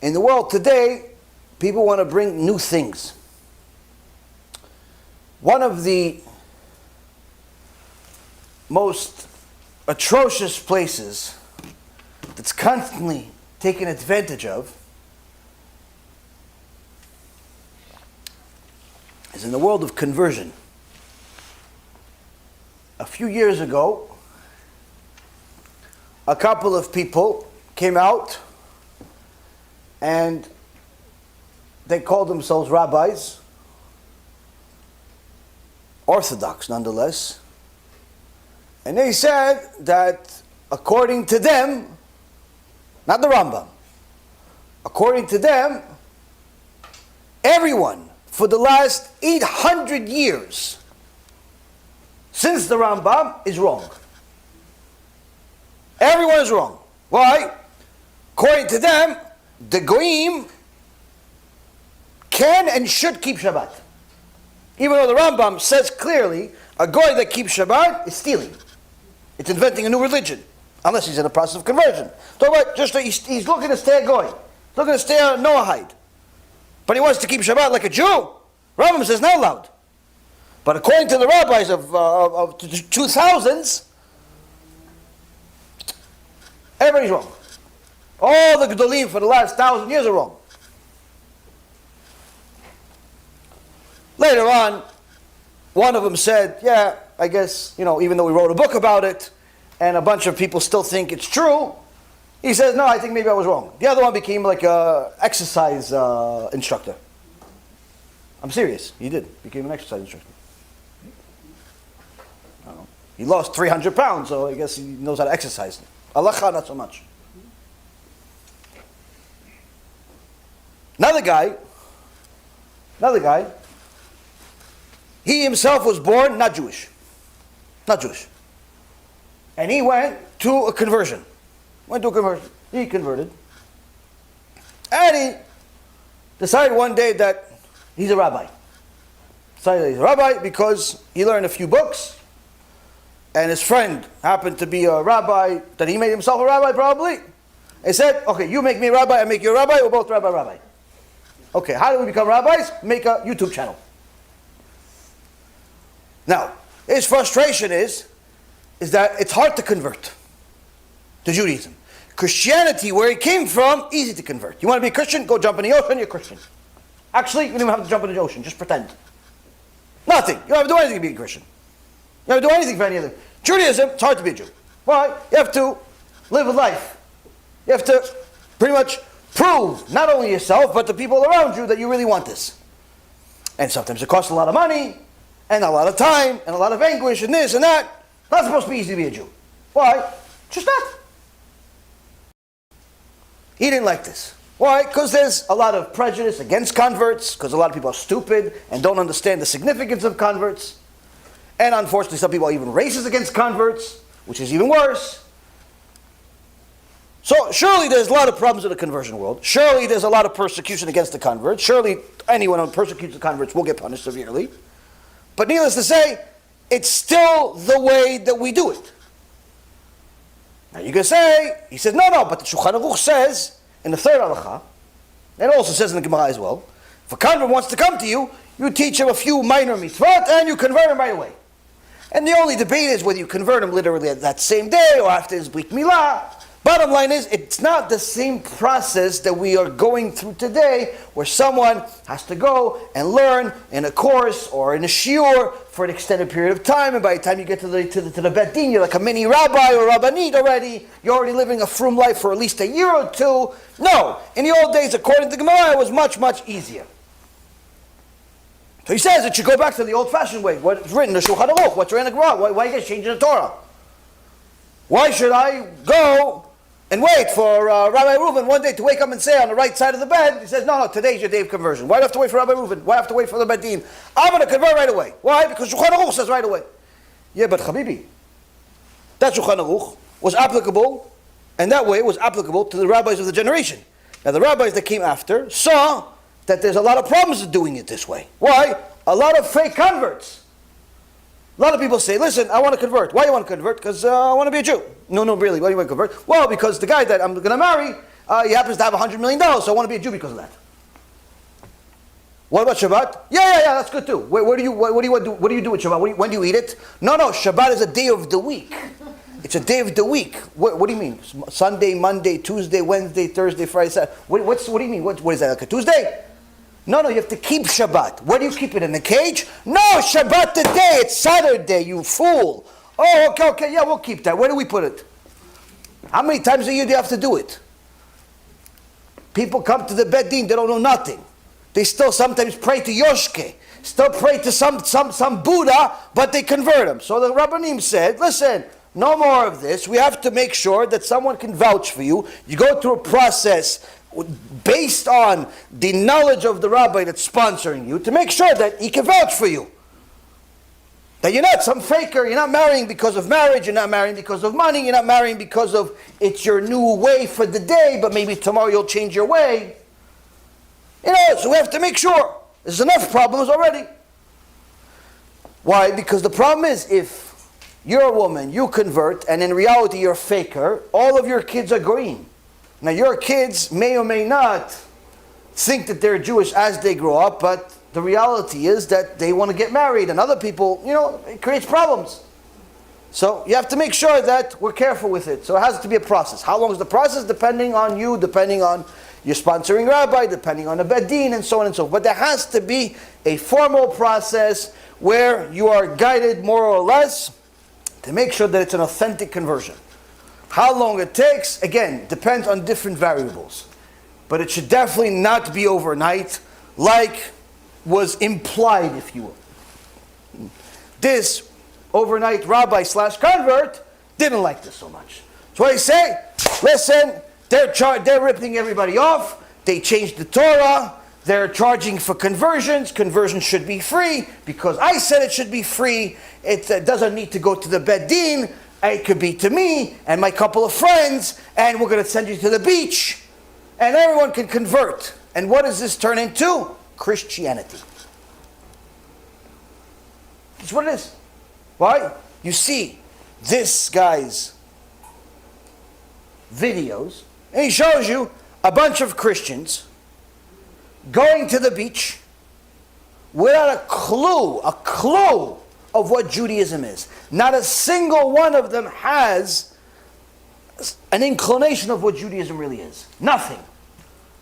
In the world today, people want to bring new things. One of the most atrocious places that's constantly taken advantage of is in the world of conversion. A few years ago, a couple of people came out and they called themselves rabbis, Orthodox nonetheless, and they said that according to them, not the Rambam, according to them, everyone for the last 800 years since the Rambam is wrong. Everyone is wrong. Why? According to them, the Goyim can and should keep Shabbat. Even though the Rambam says clearly, a Goy that keeps Shabbat is stealing. It's inventing a new religion. Unless he's in the process of conversion. Talk about just he's looking to stay a Goy. He's looking to stay a Noahide. But he wants to keep Shabbat like a Jew. Rambam says not allowed. But according to the rabbis of 2000s, everybody's wrong. All the Gedolim for the last 1,000 years are wrong. Later on, one of them said, yeah, I guess, even though we wrote a book about it, and a bunch of people still think it's true, he says, no, I think maybe I was wrong. The other one became like an exercise instructor. I'm serious, he did. Became an exercise instructor. I don't know. He lost 300 pounds, so I guess he knows how to exercise. Halacha, not so much. Another guy, he himself was born not Jewish. And he went to a conversion. He converted. And he decided one day that he's a rabbi. Decided he's a rabbi because he learned a few books, and his friend happened to be a rabbi, that he made himself a rabbi probably. He said, okay, you make me a rabbi, I make you a rabbi, we're both rabbi. Okay, how do we become rabbis? Make a YouTube channel. Now, his frustration is that it's hard to convert to Judaism. Christianity, where he came from, easy to convert. You want to be a Christian? Go jump in the ocean, you're a Christian. Actually, you don't even have to jump in the ocean, just pretend. Nothing. You don't have to do anything to be a Christian. You don't have to do anything for any other. Judaism, it's hard to be a Jew. Why? You have to live a life. You have to pretty much prove, not only yourself, but the people around you that you really want this. And sometimes it costs a lot of money, and a lot of time, and a lot of anguish, and this and that. Not supposed to be easy to be a Jew. Why? Just not. He didn't like this. Why? Because there's a lot of prejudice against converts, because a lot of people are stupid and don't understand the significance of converts. And unfortunately, some people are even racist against converts, which is even worse. So surely there's a lot of problems in the conversion world. Surely there's a lot of persecution against the converts. Surely anyone who persecutes the converts will get punished severely. But needless to say, it's still the way that we do it. Now you can say, he says, no, but the Shulchan Aruch says, in the third halacha, and it also says in the Gemara as well, if a convert wants to come to you, you teach him a few minor mitzvot, and you convert him right away. And the only debate is whether you convert him literally that same day, or after his Brit Milah. Bottom line is, it's not the same process that we are going through today, where someone has to go and learn in a course or in a Shiur for an extended period of time, and by the time you get to the Bet Din, you're like a mini rabbi or rabbanit already. You're already living a frum life for at least a year or two. No, in the old days, according to the Gemara, it was much, much easier. So he says it should go back to the old-fashioned way. What's written in the Shulchan Aruch? What's written in the Gemara? Why you guys changing the Torah? Why should I go and wait for Rabbi Reuven one day to wake up and say on the right side of the bed, he says, no, today's your day of conversion. Why do I have to wait for Rabbi Reuven? Why do I have to wait for the Bedin? I'm going to convert right away. Why? Because Shulchan Aruch says right away. Yeah, but Habibi, that Shulchan Aruch was applicable, and that way was applicable to the rabbis of the generation. Now the rabbis that came after saw that there's a lot of problems with doing it this way. Why? A lot of fake converts. A lot of people say, listen, I want to convert. Why do you want to convert? Because I want to be a Jew. No, really. Why do you want to convert? Well, because the guy that I'm going to marry, he happens to have $100 million, so I want to be a Jew because of that. What about Shabbat? Yeah, that's good too. What do you do with Shabbat? When do you eat it? No, Shabbat is a day of the week. It's a day of the week. What do you mean? Sunday, Monday, Tuesday, Wednesday, Thursday, Friday, Saturday. What do you mean? What is that, like a Tuesday? No, you have to keep Shabbat. Where do you keep it, in a cage? No, Shabbat today, it's Saturday, you fool. Oh, okay, yeah, we'll keep that. Where do we put it? How many times a year do you have to do it? People come to the Beit Din, they don't know nothing. They still sometimes pray to Yoshke, still pray to some Buddha, but they convert them. So the Rabbanim said, listen, no more of this. We have to make sure that someone can vouch for you. You go through a process based on the knowledge of the rabbi that's sponsoring you to make sure that he can vouch for you. That you're not some faker, you're not marrying because of marriage, you're not marrying because of money, you're not marrying because of it's your new way for the day, but maybe tomorrow you'll change your way. So we have to make sure. There's enough problems already. Why? Because the problem is, if you're a woman, you convert, and in reality you're a faker, all of your kids are green. Now your kids may or may not think that they're Jewish as they grow up, but the reality is that they want to get married, and other people, it creates problems. So you have to make sure that we're careful with it. So it has to be a process. How long is the process? Depending on you, depending on your sponsoring rabbi, depending on the Beit Din, and so on and so forth. But there has to be a formal process where you are guided more or less to make sure that it's an authentic conversion. How long it takes, again, depends on different variables. But it should definitely not be overnight, like was implied, if you will. This overnight rabbi / convert didn't like this so much. So I say, listen, they're ripping everybody off. They changed the Torah. They're charging for conversions. Conversions should be free because I said it should be free. It doesn't need to go to the Beit Din. It could be to me and my couple of friends, and we're going to send you to the beach, and everyone can convert. And what does this turn into? Christianity. That's what it is. Why? You see this guy's videos, and he shows you a bunch of Christians going to the beach without a clue of what Judaism is. Not a single one of them has an inclination of what Judaism really is. Nothing.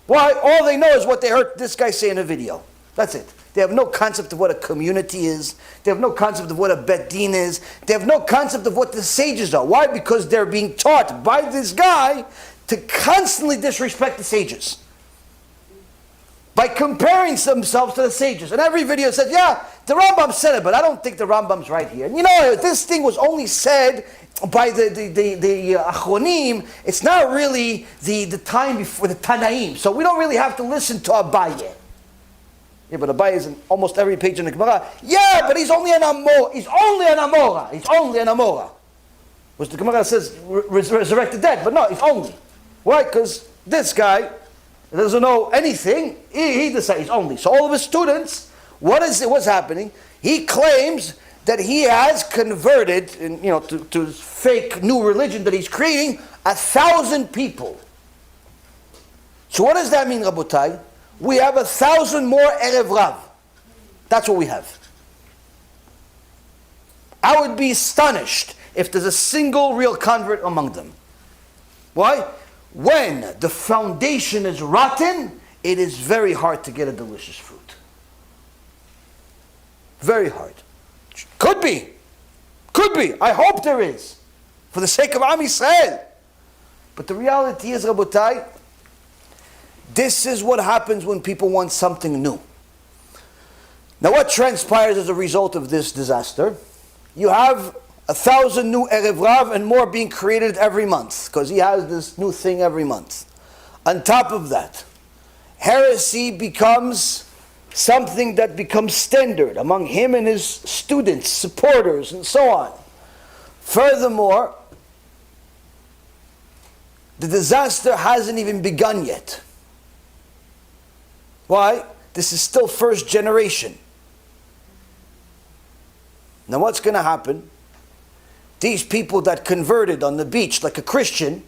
Why? All they know is what they heard this guy say in a video. That's it. They have no concept of what a community is. They have no concept of what a Beit Din is. They have no concept of what the sages are. Why? Because they're being taught by this guy to constantly disrespect the sages by comparing themselves to the sages. And every video says, yeah, the Rambam said it, but I don't think the Rambam's right here. And this thing was only said by the Achronim. It's not really the time before the Tanaim. So we don't really have to listen to Abaye. Yeah, but Abaye is in almost every page in the Gemara. Yeah, but he's only an Amora. He's only an Amora. Which the Gemara says resurrect the dead, but no, he's only. Why? Because this guy doesn't know anything. He decides he's only. So all of his students, what's happening? He claims that he has converted, to his fake new religion that he's creating, 1,000 people. So what does that mean, Rabotai? We have 1,000 more Erev Rav. That's what we have. I would be astonished if there's a single real convert among them. Why? When the foundation is rotten, it is very hard to get a delicious fruit. Very hard. Could be. I hope there is. For the sake of Am Yisrael. But the reality is, Rabotai, this is what happens when people want something new. Now what transpires as a result of this disaster? You have 1,000 new Erev Rav and more being created every month, because he has this new thing every month. On top of that, heresy becomes something that becomes standard among him and his students, supporters, and so on. Furthermore, the disaster hasn't even begun yet. Why? This is still first generation. Now what's going to happen? These people that converted on the beach like a Christian,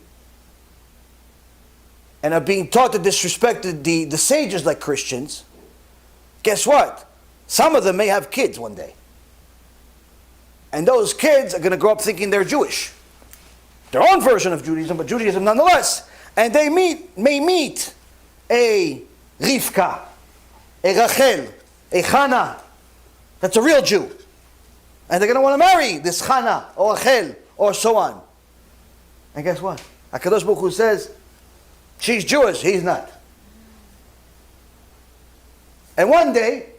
and are being taught to disrespect the sages like Christians, guess what? Some of them may have kids one day. And those kids are going to grow up thinking they're Jewish. Their own version of Judaism, but Judaism nonetheless. And they may meet a Rivka, a Rachel, a Chana, that's a real Jew. And they're going to want to marry this Chana, or Rachel, or so on. And guess what? HaKadosh Baruch Hu says, she's Jewish, he's not. And one day,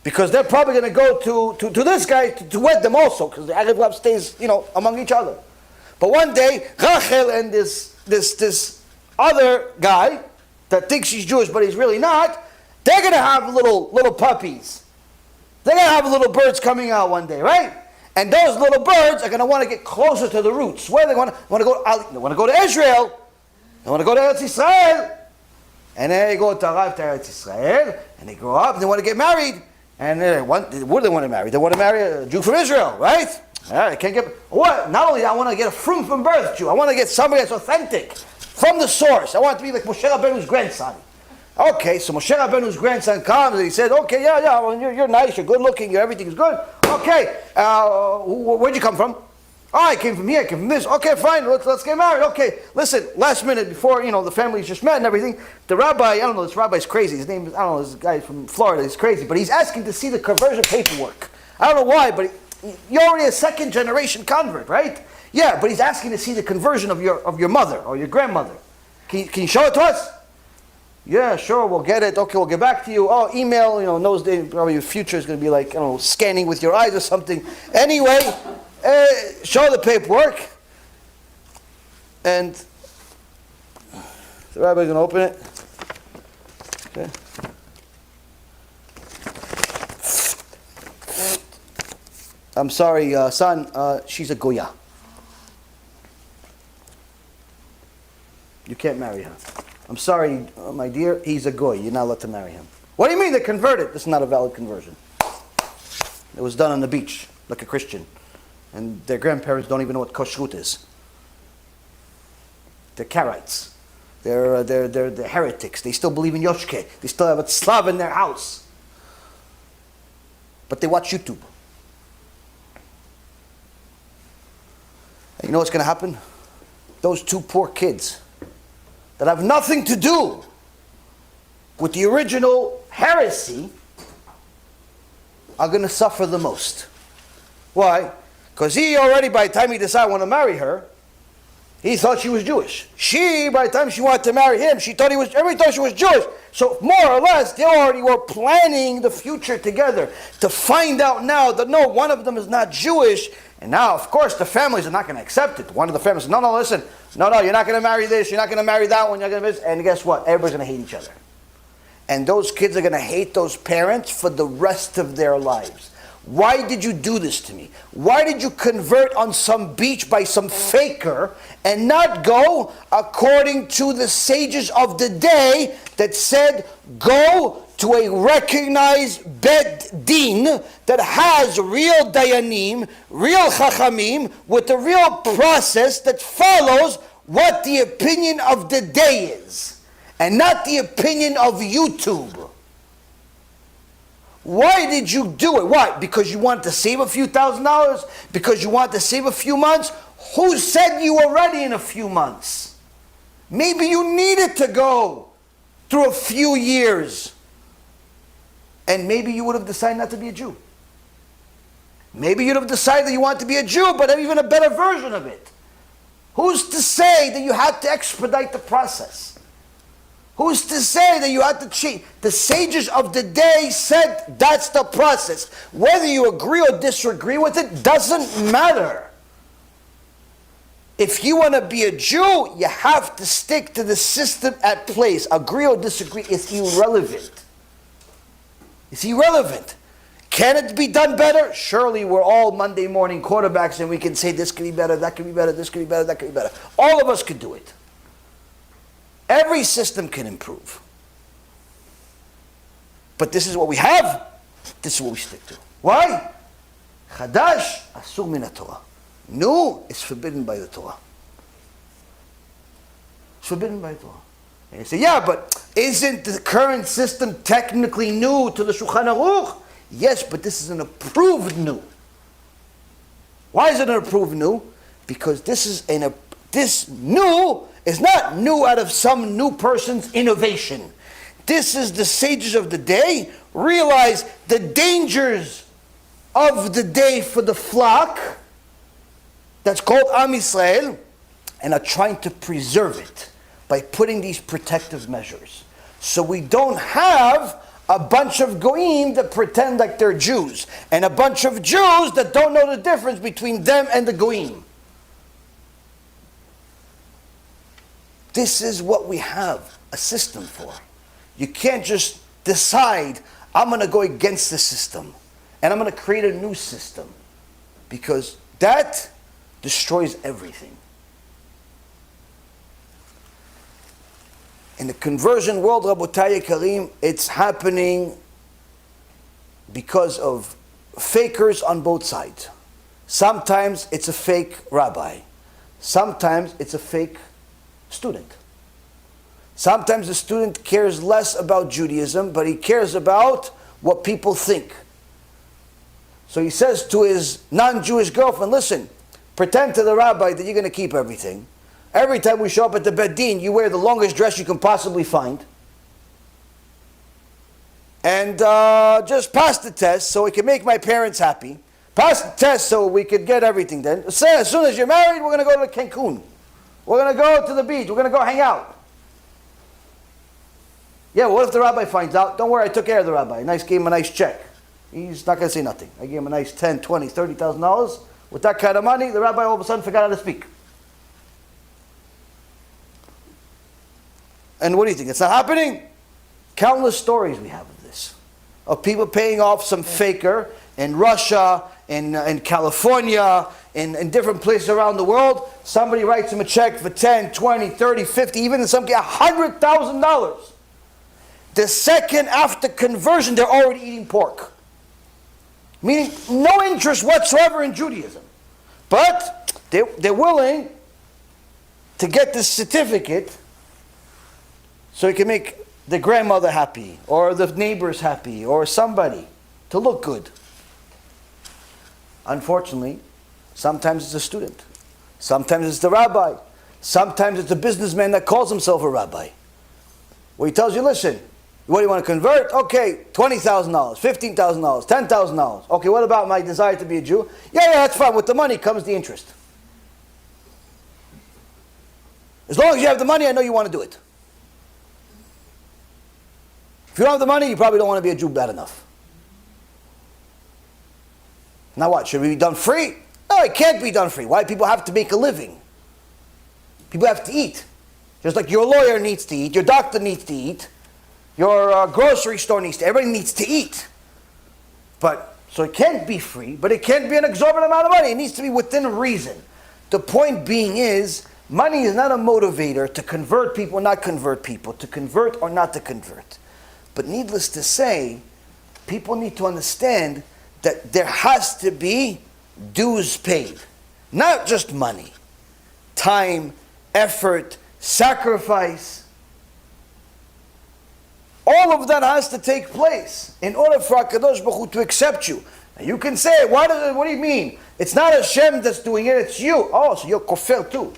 because they're probably going to go to this guy to wed them also, because the Arab love stays, among each other. But one day, Rachel and this other guy that thinks she's Jewish but he's really not, they're going to have little puppies. They're going to have little birds coming out one day, right? And those little birds are going to want to get closer to the roots. Where they want to go? They want to go to Israel. They want to go to Eretz Israel. And then they go to Eretz Israel, and they grow up, and they want to get married. And what do they want to marry? They want to marry a Jew from Israel, right? I can't get... What? Not only that, I want to get a from birth Jew. I want to get somebody that's authentic, from the source. I want it to be like Moshe Rabbeinu's grandson. Okay, so Moshe Rabbeinu's grandson comes and he said, okay, yeah, well, you're nice, you're good looking, everything's good. Okay, where'd you come from? Oh, I came from here, I came from this. Okay, fine, let's get married. Okay, listen, last minute before, the families just met and everything, the rabbi, I don't know, this rabbi's crazy. His name is, I don't know, this guy from Florida, he's crazy, but he's asking to see the conversion paperwork. I don't know why, but you're already a second generation convert, right? Yeah, but he's asking to see the conversion of your mother or your grandmother. Can you show it to us? Yeah, sure, we'll get it. Okay, we'll get back to you. Oh, email, in those days, probably your future is going to be like, scanning with your eyes or something. Anyway, show the paperwork. And the rabbi's going to open it. Okay. I'm sorry, son, she's a Goya. You can't marry her. I'm sorry, my dear, he's a goy. You're not allowed to marry him. What do you mean they're converted? This is not a valid conversion. It was done on the beach, like a Christian. And their grandparents don't even know what kashrut is. They're Karaites. They're heretics. They still believe in Yoshke. They still have a Slav in their house. But they watch YouTube. And you know what's going to happen? Those two poor kids that have nothing to do with the original heresy are going to suffer the most. Why? Because he already, by the time he decided I want to marry her, he thought she was Jewish. She, by the time she wanted to marry him, everybody thought she was Jewish. So more or less, they already were planning the future together. To find out now that no, one of them is not Jewish. And now, of course, the families are not going to accept it. One of the families says, no, listen. No, you're not going to marry this. You're not going to marry that one. You're going to this. And guess what? Everybody's going to hate each other. And those kids are going to hate those parents for the rest of their lives. Why did you do this to me? Why did you convert on some beach by some faker and not go according to the sages of the day that said, go to a recognized Bet Din that has real Dayanim, real Chachamim, with a real process that follows what the opinion of the day is, and not the opinion of YouTube. Why did you do it? Why? Because you wanted to save a few $1,000s? Because you wanted to save a few months? Who said you were ready in a few months? Maybe you needed to go through a few years. And maybe you would have decided not to be a Jew. Maybe you'd have decided that you want to be a Jew, but even a better version of it. Who's to say that you had to expedite the process? Who's to say that you had to cheat? The sages of the day said that's the process. Whether you agree or disagree with it doesn't matter. If you want to be a Jew, you have to stick to the system at place. Agree or disagree is irrelevant. It's irrelevant. Can it be done better? Surely we're all Monday morning quarterbacks and we can say this could be better, that could be better, this could be better, that could be better. All of us could do it. Every system can improve. But this is what we have. This is what we stick to. Why? Chadash asur min Torah. New is forbidden by the Torah. It's forbidden by Torah. And you say, yeah, but isn't the current system technically new to the Shulchan Aruch? Yes, but this is an approved new. Why is it an approved new? Because this new is not new out of some new person's innovation. This is the sages of the day realize the dangers of the day for the flock that's called Am Yisrael, and are trying to preserve it by putting these protective measures. So we don't have a bunch of goyim that pretend like they're Jews, and a bunch of Jews that don't know the difference between them and the goyim. This is what we have a system for. You can't just decide, I'm going to go against the system, and I'm going to create a new system, because that destroys everything. In the conversion world, Rabotai Karim, it's happening because of fakers on both sides. Sometimes it's a fake rabbi. Sometimes it's a fake student. Sometimes the student cares less about Judaism, but he cares about what people think. So he says to his non-Jewish girlfriend, listen, pretend to the rabbi that you're going to keep everything. Every time we show up at the Beit Din, you wear the longest dress you can possibly find. And just pass the test so it can make my parents happy. Pass the test so we could get everything then. Say, as soon as you're married, we're going to go to Cancun. We're going to go to the beach. We're going to go hang out. Yeah, what if the rabbi finds out? Don't worry, I took care of the rabbi. Gave him a nice check. He's not going to say nothing. I gave him a nice $10,000, $20,000, $30,000. With that kind of money, the rabbi all of a sudden forgot how to speak. And what do you think? It's not happening? Countless stories we have of this. Of people paying off some faker in Russia, in California, in different places around the world. Somebody writes them a check for 10, 20, 30, 50, even in some case $100,000. The second after conversion, they're already eating pork. Meaning no interest whatsoever in Judaism. But they're willing to get this certificate so it can make the grandmother happy, or the neighbors happy, or somebody, to look good. Unfortunately, sometimes it's a student. Sometimes it's the rabbi. Sometimes it's a businessman that calls himself a rabbi. Where he tells you, listen, what do you want to convert? Okay, $20,000, $15,000, $10,000. Okay, what about my desire to be a Jew? Yeah, that's fine. With the money comes the interest. As long as you have the money, I know you want to do it. If you don't have the money, you probably don't want to be a Jew bad enough. Now what? Should we be done free? No, it can't be done free. Why? People have to make a living. People have to eat. Just like your lawyer needs to eat, your doctor needs to eat, your grocery store needs to, everybody needs to eat. But, so it can't be free, but it can't be an exorbitant amount of money. It needs to be within reason. The point being is, money is not a motivator to convert people or not convert people, to convert or not to convert. But needless to say, people need to understand that there has to be dues paid. Not just money. Time, effort, sacrifice. All of that has to take place in order for HaKadosh Baruch Hu to accept you. Now you can say, what do you mean? It's not Hashem that's doing it, it's you. Oh, so you're kofel too.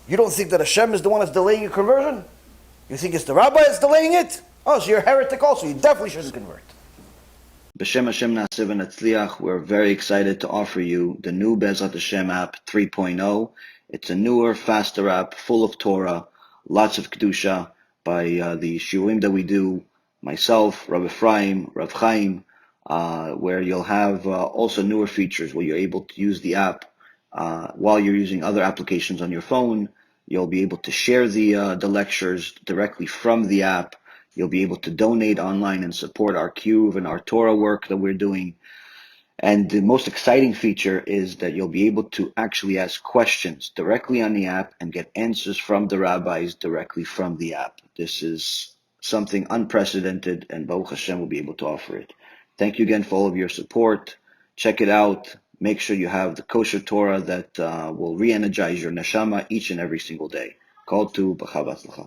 You don't think that Hashem is the one that's delaying your conversion? You think it's the rabbi that's delaying it? Oh, so you're a heretic also. You definitely shouldn't convert. B'Shem Hashem Na'aseh V'Natzliach, we're very excited to offer you the new Bezrat Hashem app 3.0. It's a newer, faster app, full of Torah, lots of Kedusha, by the Shiurim that we do, myself, Rav Ephraim, Rav Chaim, where you'll have also newer features where you're able to use the app while you're using other applications on your phone. You'll be able to share the lectures directly from the app. You'll be able to donate online and support our Cube and our Torah work that we're doing. And the most exciting feature is that you'll be able to actually ask questions directly on the app and get answers from the rabbis directly from the app. This is something unprecedented, and Baruch Hashem will be able to offer it. Thank you again for all of your support. Check it out. Make sure you have the kosher Torah that will re-energize your neshama each and every single day. Kol tu b'chava tzlacha.